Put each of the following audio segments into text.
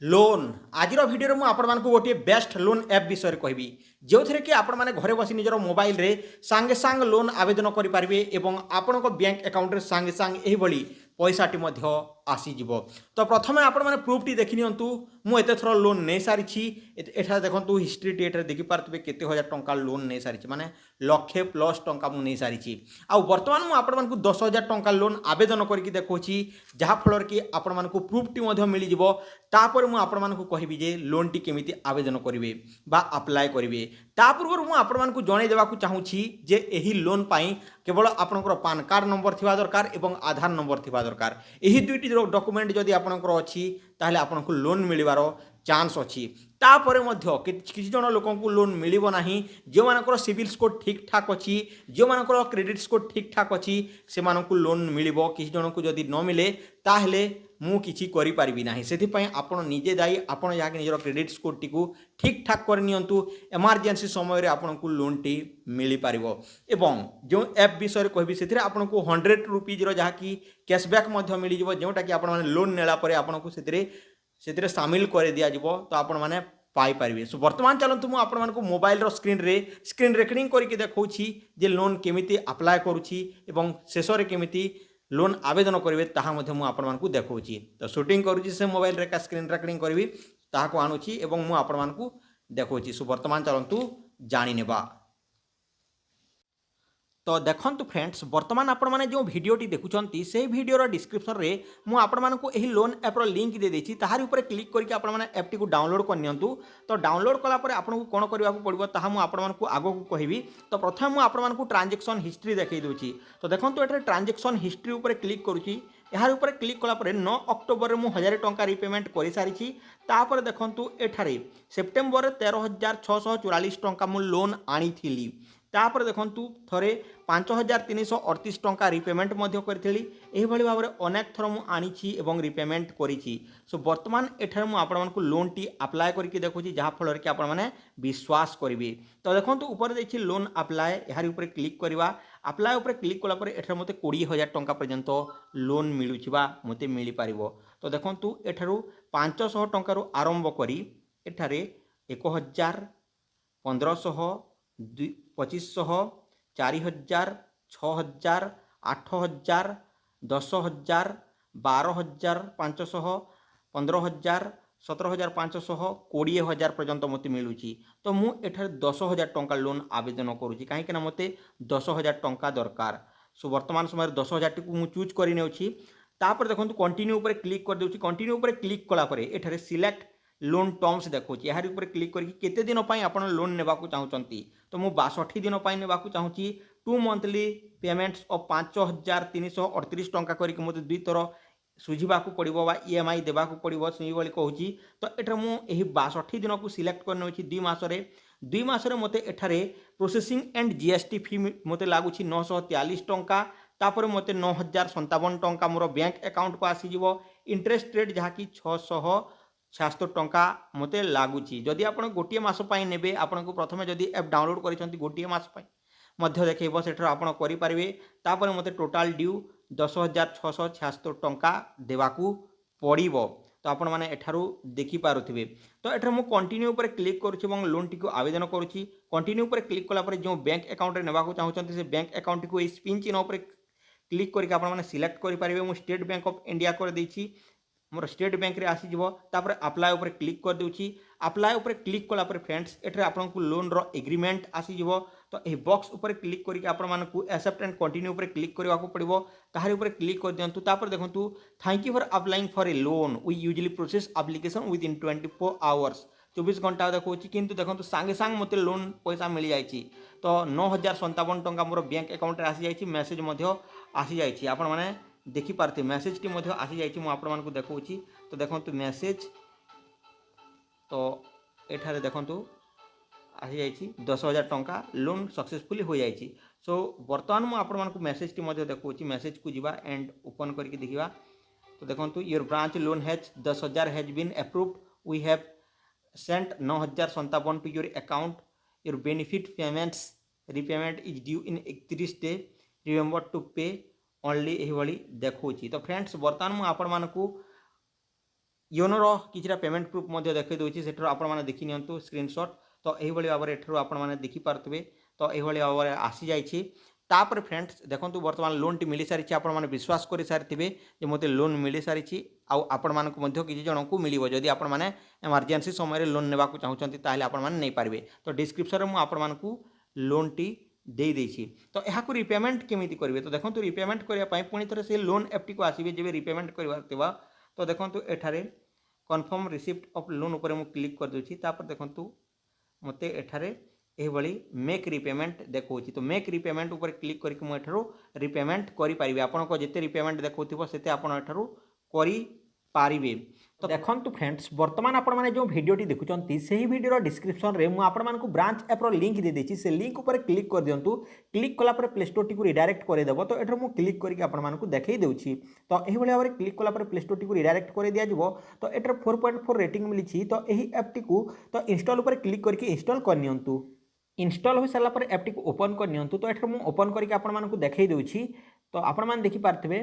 Loan आज video मुझे आपण मानक गोटे बेस्ट लोन ऐप विषय कहबी जो थे कि आपण मैंने घरे बसी निजर मोबाइल रे सांगे सांग लोन आवेदन करेंगे एवं आपण बैंक अकाउंट रे सांगे सांग यही पैसाटी आसीज। तो प्रथम आपण मैंने प्रूफटी देखी नियंतु मुझे थर लोन नहीं सारी एठार देखो हिस्ट्री एठार देखिपारे केते हजार टंका लोन नहीं सारी माने लक्षे प्लस टंका मुझे नहीं सारी आउ बर्तमान मुझे आपण मानक 10,000 टंका लोन आवेदन करके देखी जहाँफल कि आपण मानक प्रूफटी मिल तापर मुझे आपण मानक कहबी जे लोन टी केमिति आवेदन करेंगे बा अप्लाई करेंगे। ता पूर्व मुझे आपण मानक जणै देबाकू चाहूँगी जे एही लोन पाई केवल आपणकर पान कार्ड नंबर थिबा दरकार एवं आधार नंबर थिबा दरकार। एही दुईटी डॉक्यूमेंट जदि आपणकर अछि ताहले आपणको लोन मिलिबार चांस अच्छी। तापर मध्य किसी जन लोक लोन मिलिबो नाही जो मानकर सिविल स्कोर ठीक ठाक अच्छी जो मानकर क्रेडिट स्कोर ठीक ठाक अच्छी से मानक लोन मिलिबो। किसी जन को जदि न मिले ताहले मु किछि करि पारिबि नाही। सेथिपई आपण निजे जाई आपण याके निजर क्रेडिट स्कोर टी को ठीक ठाक कर नियंतु इमरजेंसी समय रे आपनको लोन टी मिली पारिबो। एवं जो ऐप विषय कहबी सेथिरे आपनको 100 रुपीज रो जहा कि कैशबैक मध्य मिली जिवो जोटा कि आपण माने लोन नेला परे आपनको सेथिरे सामिल कर दिया जिवो। तो आपण माने पाई पारिबे। सो वर्तमान चलंतु मु आपण मानको मोबाइल रो स्क्रीन रेकॉर्डिंग करके देखौछि जे लोन केमिति अप्लाई करूछि एवं शेष रे केमिति लोन आवेदन करेंगे ताहा मध्य मु आपण मानकु देखौछि। तो शूटिंग करूछि से मोबाइल रे का स्क्रीन रेकॉर्डिंग करबी ताहा को आनुछि एवं मु आपण मानकु देखौछि। सो वर्तमान चलंतु जानि नेबा। तो देखंतु फ्रेंड्स वर्तमान आपण माने जो वीडियोटी देखुचंती से वीडियोर डिस्क्रिप्शन रे मु आपण मानकु एही लोन ऐप रो लिंक दे देछि ताहार ऊपर क्लिक करके आपण माने ऐप टी को डाउनलोड कर नियंतु। तो डाउनलोड कला परे आपन को कोन करबा को पड़िबो ताहा मु आपण मानकु आगो को कहिबी। तो प्रथम मु आपण मानकु ट्रांजैक्शन हिस्ट्री देखै दोछि। तो देखंतु एठरे ट्रांजैक्शन हिस्ट्री ऊपर क्लिक करूछि। यार ऊपर क्लिक कला परे 9 अक्टोबर मु 1000 टंका रिपेमेंट करि सारिछि। तापर देखंतु एठारे सेप्टेम्बर 13,644 टंका मु लोन आनी थिली। तापर देखंतु थरे 5,338 टंका रिपेमेंट मध्य करी एभली भाव में अनेक थर मु आनी एवं रिपेमेंट करी। सो वर्तमान एठार मु आपण मानकु लोन टी अप्लाई करके देखुछि जहाँ फल कि आपण माने विश्वास करेंगे। तो देखंतु ऊपर देखि लोन अप्लाई यार ऊपर क्लिक करवा। अप्लाई ऊपर क्लिक कला परे एठार मते 20,000 टंका पर्यंत लोन मिलुछि बा मते मिली पारिबो। तो देखंतु एठारु 500 टंका रु आरंभ करी एठारे 1,000 1,500 2,500 4,000 6,000 8,000 10,000 12,500 15,000 17,500 20,000 पर्यंत मते मिलुची। तो मु एठार 10,000 टंका लोन आवेदन करूची कहीं मते 10,000 टंका दरकार। सो वर्तमान समय 10,000 टी मु चूज कर नेउची। तापर देखंतु कंटिन्यू ऊपर क्लिक कर देउची। कंटिन्यू ऊपर क्लिक कला परे एठारे सिलेक्ट लोन टर्म्स देखुची यार ऊपर क्लिक करके केते दिन पई आपण लोन नेबाकू चाहूचंती। तो मु 62 दिन पई नेबाकू चाहूची। 2 मंथली पेमेंट्स ऑफ 5,338 टंका करके मते दुई थर सुझीबाकू पड़िबो बा ईएमआई देबाकू पड़िबो सेही भली कहूची। तो एठार मु एही 62 दिन को सिलेक्ट कर नेउची 2 मासरे मते एठारे प्रोसेसिंग एंड जीएसटी फी मते लागुची 943 टंका। तापर मते 9,057 टंका मोर बैंक अकाउंट को आसी जिवो। इंटरेस्ट रेट जहा कि 676 टंका मते लागुची। जदि आपण गोटे मास पई नेबे आपण को प्रथमे जदि ऐप डाउनलोड करिसंती गोटे मास पई मध्य देखैबो सेठर आपण करि पारिबे। तापर मते टोटल ड्यू 10,676 टंका देबाकू पड़िबो। तो आपण माने एठारु देखि पारुथिबे। तो एठार मु कंटिन्यू ऊपर क्लिक करूछि एवं लोन टी को आवेदन करूछि। कंटिन्यू ऊपर क्लिक कला परे जो बैंक अकाउंट रे नेबाकू चाहउचंती से बैंक अकाउंट को इस पिन चिन्ह ऊपर क्लिक करके आपण माने सिलेक्ट करि पारिबे। मु स्टेट बैंक ऑफ इंडिया कर देछि मोर स्टेट बैंक रे आसी जिवो। तापर अप्लाई ऊपर क्लिक कर देउछि। अप्लाई ऊपर क्लिक कला पर फ्रेंड्स एठरे आपनको लोन रो एग्रीमेंट आसी जिवो। तो ए बॉक्स ऊपर क्लिक करके आपण मानकु एक्सेप्ट एंड कंटिन्यू ऊपर क्लिक करबा को पड़िबो। ताहार ऊपर क्लिक कर दियंतु। तापर देखंतु thank you for applying for a loan we usually process application within 24 hours 24 घंटा देखौछि। किंतु देखंतु सांगे सांग मते लोन पैसा मिल जायछि। तो 9,057 टंका मोर बैंक अकाउंट रे आसी जायछि। मेसेज मध्य आसी जायछि आपण माने देखि पारते मेसेज टी मध्य आसी जायछि। मु आपण मानकु देखौछि। तो देखंतु मेसेज तो एठारे देखंतु आसी जायछि 10,000 टंका लोन सक्सेसफुली हो जायछि। सो वर्तमान मु आपण मानकु मेसेज टी मध्य देखौछि। मेसेज को जिबा एंड ओपन करके देखिबा। तो देखंतु your branch loan has 10,000 has been approved we have sent 9,057 to your account your benefit payments repayment is due in 31 day remember to pay only यही देखुची। तो फ्रेंड्स वर्तमान मु आपण मानकु योनोर किसी पेमेंट प्रूफ देखई दूसरी से आपने देखी नियंतु स्क्रीनशॉट। तो यही भाव में एठू आपने देखिपे। तो यही भाव में आसी जाइए। तापर फ्रेंड्स देखो बर्तमान लोन टी मिल सारी आपने विश्वास कर सारी मत लोन मिल सारी आपण मानक किसी जन को मिल जदि आपने एमरजेंसी समय लोन ने चाहते आपने पारे। तो डिस्क्रिप्शन में आपको लोन टी दे देछि। तो यहाँ रिपेमेंट केमी करेंगे तो देखो रिपेमेंट करने पुणी थे से लोन एप टी को आसवे जब रिपेमेंट करवा। तो देखो एठारे कन्फर्म रिसिप्ट ऑफ लोन उपर मु क्लिक कर दूची। तापर देखो मते एठारे एभली मेक रिपेमेंट देखो। तो मेक रिपेमेंट उपर क्लिक करके मु एठारो रिपेमेंट करि परिबे। आपनको जेते रिपेमेंट देखौथिबो सेते आपण एठारो करि पारिबे। तो देखो फ्रेंड्स बर्तमान आपण माने जो वीडियोटी देखुचंती सेही वीडियो डिस्क्रिप्शन रे मु आपण मानकु ब्रांच ऐप रो लिंक दे देछि। से लिंक उपर क्लिक कर दियंतु। क्लिक कला पर प्ले स्टोर टी को रिडायरेक्ट करे देबो। तो एठर मु क्लिक करके आपण मानकु देखै देउछि। तो एही भली भाबरे क्लिक कला पर प्ले स्टोर टी को रिडायरेक्ट करे दिया जिवो। तो एठर 4.4 रेटिंग मिलिछि। तो एही ऐप टी को तो इंस्टॉल उपर क्लिक करके इंस्टॉल कर नियंतु। इंस्टॉल हो सारा पर ऐप टी को ओपन कर नियंतु। तो एठर मु ओपन करके आपण मानकु देखै देउछि। तो आपण मान देखि पारथिबे।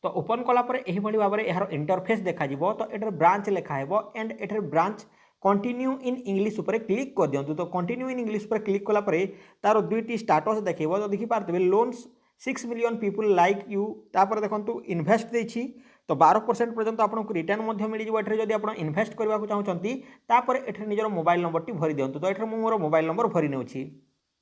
तो ओपन कला पर एही भली भाबरे एहार इंटरफेस देखा जिवो। तो एटर ब्रांच लिखा हेबो and enter branch continue in English उपर क्लिक कर दियंतु। तो कंटिन्यू इन इंग्लिश पर क्लिक कला पर तार दुईटी स्टेटस देखैबो। तो देखि पारथिबे loans 6 million people like you. तापर देखंतु इन्वेस्ट देछि। तो 12% पर्यंत आपको रिटर्न मिल जाए जब आप इन्वेस्ट करने को चाहते। तापर एठरे निजर मोबाइल नंबर टी भरी दियंतु। तो एठरे मोर मोबाइल नंबर भरी नेउछि।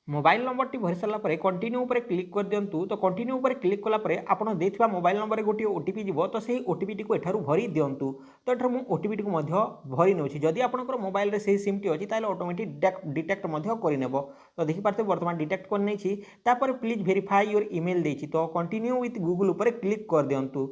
मोबाइल नंबर टी भरी सारा पर कंटिन्यू उपर क्लिक कर दियंतु। तो कंटिन्यू उपर क्लिक कला पर आपण देथिबा मोबाइल नंबर रे गोटे ओटीपी जीवो। तो सेही ओटीपी टी को एठारु भरी दियंतु। तो एठार मु ओटीपी टी को मध्य भरी नेउछि। जदि आपनकर मोबाइल रे सेही सिम टी अछि ताले ऑटोमेटिक डिटेक्ट मध्य करि नेबो। तो देखि पारते वर्तमान डिटेक्ट कर नेछि। तापर प्लीज वेरीफाई योर ईमेल देछि। तो कंटिन्यू विथ गूगल उपर क्लिक कर दियंतु।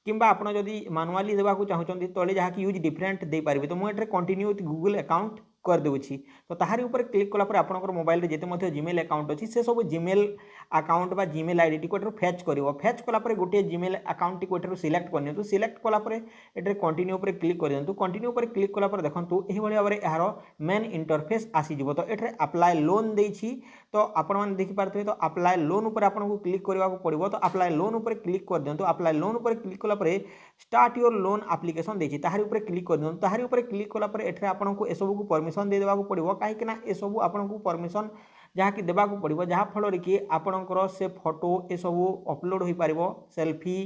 किंबा आपण जदि मानुआली देवाक चाहते तले जहाँ यूज डिफरेंट दे पारे। तो मुझे कंटिन्यू विथ गूगल अकाउंट कर दूची। तो ताहारी ऊपर क्लिक कला पर आपनकर मोबाइल रे जेते मध्ये जीमेल अकाउंट अछि से सब जीमेल अकाउंट बा जीमेल आईडी टी को एठर फेच करिवो। फेच कला पर गोटे जीमेल अकाउंट टी को एठर सिलेक्ट करनियंतु। सिलेक्ट कला पर एठर कंटिन्यू ऊपर क्लिक कर दियंतु। कंटिन्यू ऊपर क्लिक कला पर देखंतु एही भली भाबरे एहारो मेन इंटरफेस आसी जिवो। तो एठर अप्लाई लोन देछि। तो आपण माने देखि पारथिबे। तो अप्लाई लोन ऊपर आपनको क्लिक करबा को पड़िबो। तो अप्लाई लोन ऊपर क्लिक कर दियंतु। अप्लाई लोन ऊपर क्लिक कला पर स्टार्ट योर लोन एप्लिकेशन देछि। ताहारी ऊपर क्लिक कर दियंतु। ताहारी ऊपर क्लिक कला पर एठरे आपनको ए सब को परमिशन दे देबा को पड़िबो। कहीं ए सब आपको परमिशन जहाँ कि देवा पड़ो जहाँ फल कि आपणकर से फोटो ये सब अपलोड हो पार सेल्फी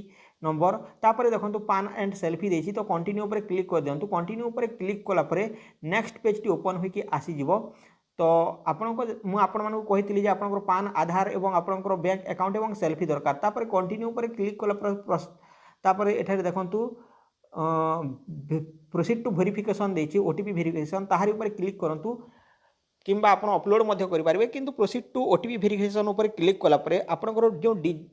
नंबर। तापर देखो पान एंड सेल्फी देछि। तो कंटिन्यू उपर क्लिक कर दियंतु। कंटिन्यू उपर क्लिक कला पर नेक्स्ट पेज टी ओपन होइकी आसीजिवो। तो आपको जे आपनकर पान आधार एवं आपनकर बैंक अकाउंट एवं सेल्फी दरकार। तापर कंटिन्यू उपर क्लिक कला पर तापर एठारे देखंतु प्रोसीड टू वेरिफिकेशन देछि। ओटीपी वेरिफिकेशन ताहारी ऊपर क्लिक करंतु। किंबा आपण अपलोड करेंगे। किंतु प्रोसीड टू ओटीपी वेरिफिकेशन उपर क्लिक कला पर आपनकर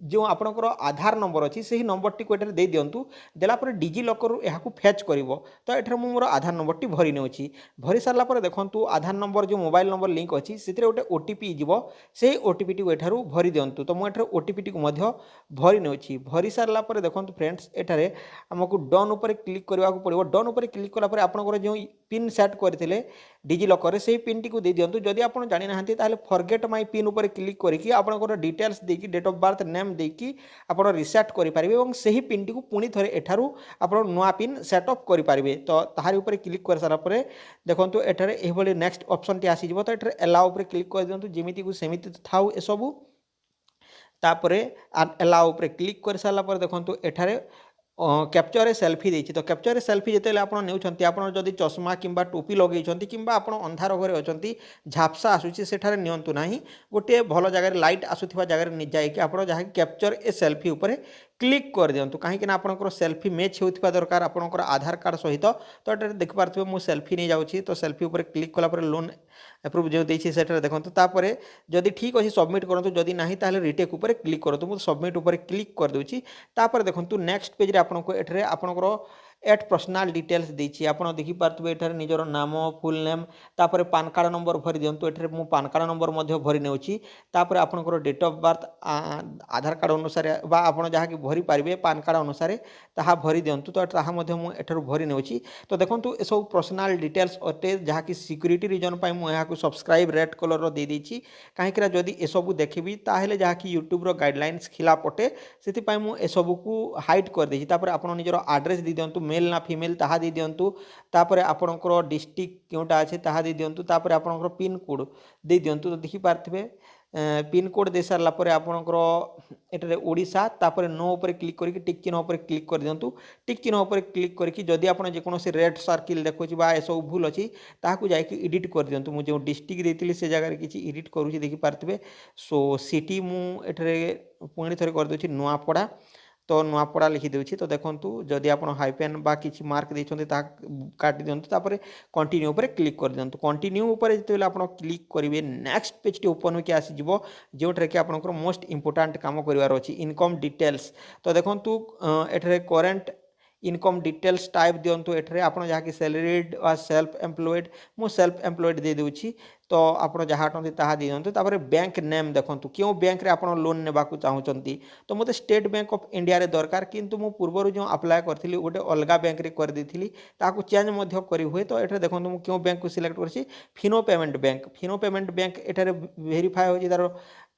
जो आपनकर आधार नंबर अच्छी से नंबर टी को दे दिंतु। देलापर डिजी लॉकर यह फेच कर। तो एठार मोर आधार नंबर टी भरी नेउछि। भरी सारा पर देखंतु आधार नंबर जो मोबाइल नंबर लिंक अच्छी से गोटे ओटीपी जीवो। से ओटीपी टी को एठारू भरी दिंतु। तो मुझे ओटीपी टी को मध्य भरी नेउछि। भरी सारा पर देखंतु फ्रेंड्स एठारे हमको डन उपर क्लिक करबा को पड़िबो। डन उपर क्लिक कला पर आपनकर जो पिन सेट करथिले डिजी लॉकर से पिन टी को दे दिंतु। जदि आप जानि नाहांती ताले फॉरगेट माय पिन उपर क्लिक करके आपनकर डिटेल्स देकी डेट ऑफ बर्थ नेम देकी आपण रिसेट करि पारिबे एवं सही पिन टी को पुणी थरे एठारू आपण नवा पिन सेट अप करि पारिबे। तो ताहारी उपर क्लिक कर सारा परे देखंतु एठारे एही भली नेक्स्ट ऑप्शन टी आसी जिवो। तो एठारे अलाउ उपर क्लिक कर दियंतु। जेमिति को सेमिति थाउ ए सबु। तापरे अलाउ उपर क्लिक कर सारा पर देखंतु एठारे कैप्चर सेल्फी देछि। तो कैप्चर सेल्फी जिते आप जदि चश्मा किंबा टोपी लगे कि अंधार घरे अच्छी झापसा आसूसी सेठारे नियंतु नाही। गोटे भल जगह लाइट आसुवा जगह जाइए आप जहाँ कैप्चर ए सेल्फी उपर क्लिक कर दिंतु। कहीं आपंकर सेल्फी मैच होता दरकार आपंकर आधार कार्ड सहित। तो ये देखिपे मुझे सेल्फी नहीं जाऊँगी। तो सेल्फी उपर क्लिक कला लोन एप्रूव जो देती से देखो। तापर जदि ठीक अच्छे सबमिट करूँ। जदि ना ताहले रिटेक उपर क्लिक करूँ। मुझे सबमिट उपर क्लिक कर दूची। तापर देखो नेक्स्ट पेज आपको एठरे आपनकर एट पर्सनल डिटेल्स देछि। आपण देखि पारतबे एठारे निजर नाम फुल नेम तापर पान कार्ड नंबर भरि दियंतु। एठारे मु पान कार्ड नंबर मध्य भरि नेउछि। तापर आपनकर date of birth Aadhaar card अनुसार बा आपण जहाँ कि भरि पारिबे पान कार्ड अनुसार ताहा भरि दियंतु। तो ताहा मध्य मु एठारु भरि नेउछि। तो देखंतु ए सब पर्सनल डिटेल्स अटे जहाँ कि सिक्यूरिटी रीजन पई मु यहाँ को सब्सक्राइब रेड कलर रो दे देछि। काहेकि जदि ए सब देखिबी ताहेले जहाँ कि यूट्यूब रो गाइडलाइंस खिलाफ अटे सेति पई मु ए सब को हाइड कर देछि। तापर आपण निजर एड्रेस दे दियंतु मेल ना फीमेल ताहा दे दियंतु तापर आपणकर डिस्ट्रिक्ट केउटा अछि ताहा दे दियंतु तापर आपणकर पिन कोड दे दियंतु तो देखि पारथिबे पिन कोड दे सारला परे आपणकर एटरे ओडिशा तापर नो ऊपर क्लिक करके टिक चिन्ह ऊपर क्लिक कर दियंतु टिक चिन्ह ऊपर क्लिक करके जदि आपण जे कोनोसी रेड सर्किल देखुची बा एसो भूल अछि ताहाकू जायकि एडिट कर दियंतु मु जो डिस्ट्रिक्ट देतिली से जगह रे किछि एडिट करूची देखि पारथिबे सो सिटी मु एटरे पुणी थरे कर दोछि नुआपड़ा तो नुआपड़ा लिखि देउछि तो देखंतु जदि आपण हाइपेन बा किछि मार्क दैछन्ते ता काटि दियंतु तापर कंटिन्यू ऊपर क्लिक कर दियंतु कंटिन्यू ऊपर जेतेले आपण क्लिक करिवे नेक्स्ट पेज टी ओपन होके आसी जिवो जोटरे कि आपनकर मोस्ट इंपोर्टेंट काम करिवार अछि इनकम डिटेल्स तो देखंतु एठरे करंट इनकम डिटेल्स टाइप दियंतु एठरे आपण जहा कि सैलरीड वा सेल्फ एम्प्लॉयड मु सेल्फ एम्प्लॉयड दे देउछि तो आपण जहा टंती ताहा दियंतु तापर बैंक नेम देखंतु क्यों बैंक रे आपण लोन नेबाकू चाहुचंती तो मते स्टेट बैंक ऑफ इंडिया रे दरकार किंतु मु पूर्वरु जो अप्लाई करथिली ओटे अलगा बैंक रे कर देथिली ताकू चेंज मध्य करि हुए तो एठरे देखंतु मु क्यों बैंक को सिलेक्ट करछि फिनो पेमेंट बैंक एठरे वेरीफाई होछि तार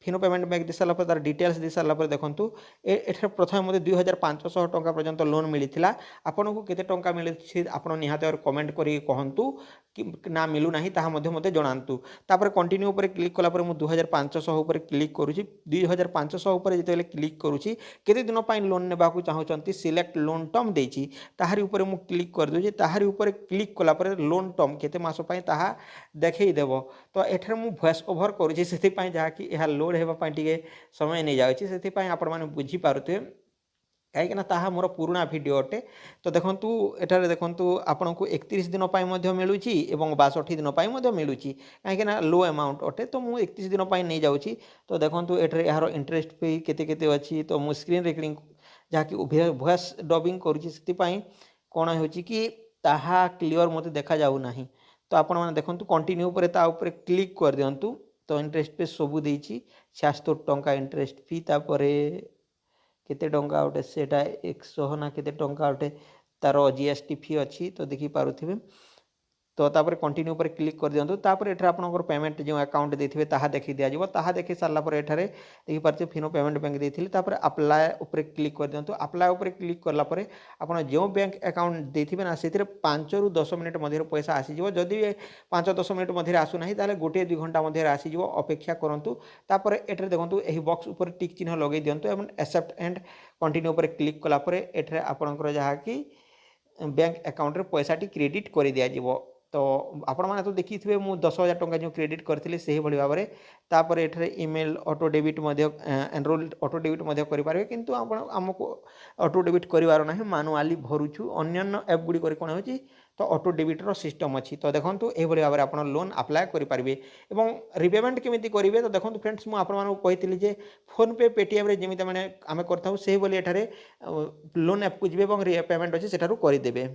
फिनो पेमेंट बैंक दे साला पर तार डिटेल्स दे साला पर देखंतु एठरे प्रथम मते 2500 टंका पर्यंत लोन मिलिथिला आपन को केते टंका मिलिछि आपन निहाते और कमेंट करी कहंतु कि ना मिलु नाही ताहा मध्य मते जणांतु तापर कंटिन्यू ऊपर क्लिक कला पर मु 2500 ऊपर क्लिक करूछि 2500 ऊपर जेतेले क्लिक करूछि केते दिन पय लोन नेबाकू चाहुचंती सिलेक्ट लोन टर्म देछि ताहारी ऊपर मु क्लिक कर दोछि ताहारी ऊपर क्लिक कला पर लोन टर्म केते मास पय ताहा देखै देबो तो एठरे मु वॉइस ओवर करूछि सेति पय जहा कि एहा लोड हेबा पय टिके समय नै जाउछि सेति पय आपण माने बुझी पारुते कहीं ताहा मोर पुराना वीडियो अटे तो देखंतु एठारे देखंतु आपन को 31 दिन पय मध्य मिलुची एवं 62 दिन पय मध्य मिलुची कहीं लो अमाउंट अटे तो मु 31 दिन पय नै जाउची तो देखंतु एठारे यार इंटरेस्ट पे केते केते अछि तो मु स्क्रीन रेकॉर्डिंग जहा कि वॉइस डबिंग करूची सेति पय कोन होची कि ताहा क्लियर मते देखा जाउ नाही तो आपण माने देखंतु कंटिन्यू ऊपर ता ऊपर क्लिक कर दियंतु तो इंटरेस्ट पे सबु देइची 76 टंका इंटरेस्ट फी तापरे केते टंका उठे सेटा 100 ना केते टंका उठे तार जीएसटी फी अछि तो देखि पारुथिबे तो तापर कंटिन्यू पर क्लिक कर दियंतु तापर एठा आपनकर पेमेंट जो अकाउंट देथिबे ताहा देखि दिया जिवो ताहा देखि सारला पर एठारे देखि पारछे फिनो पेमेंट बैंक देथिली तापर अप्लाई ऊपर क्लिक कर दियंतु अप्लाई ऊपर क्लिक करला पर आपण जो बैंक अकाउंट देथिबे ना सेथिरे 5 रु 10 मिनिट मध्ये पैसा आसी जिवो जदी 5-10 मिनिट मध्ये आसु नाही ताले गोटे 2 घंटा मध्ये आसी जिवो अपेक्षा करंतु तापर एठारे देखंतु एही बॉक्स ऊपर टिक चिन्ह लगै दियंतु एवं एक्सेप्ट एंड कंटिन्यू ऊपर क्लिक कला पर एठारे आपनकर जहा कि बैंक अकाउंट रे पैसा टी क्रेडिट कर दिया जिवो तो आपण माने तो देखिथिबे मु 10,000 टंका जो क्रेडिट करथिले सेही भली भाबरे तापर एठरे ईमेल ऑटो डेबिट मध्ये एनरोल ऑटो डेबिट मध्ये करि पारबे किंतु आपण हमको ऑटो डेबिट करिवार नाही मैनुअली भरुछु अन्य ऐप गुडी करि कोन होची तो ऑटो डेबिट रो सिस्टम अछि तो देखंतु एही भली भाबरे आपण लोन अप्लाई करि पारबे एवं रिपेमेंट केमिति करिवे तो देखंतु फ्रेंड्स मु आपण मानको कहितली जे फोन पे पेटीएम रे जेमिति माने आमे करथाउ सेही भली एठारे लोन ऐप को जिवे एवं रिपेमेंट अछि सेठारु करि देबे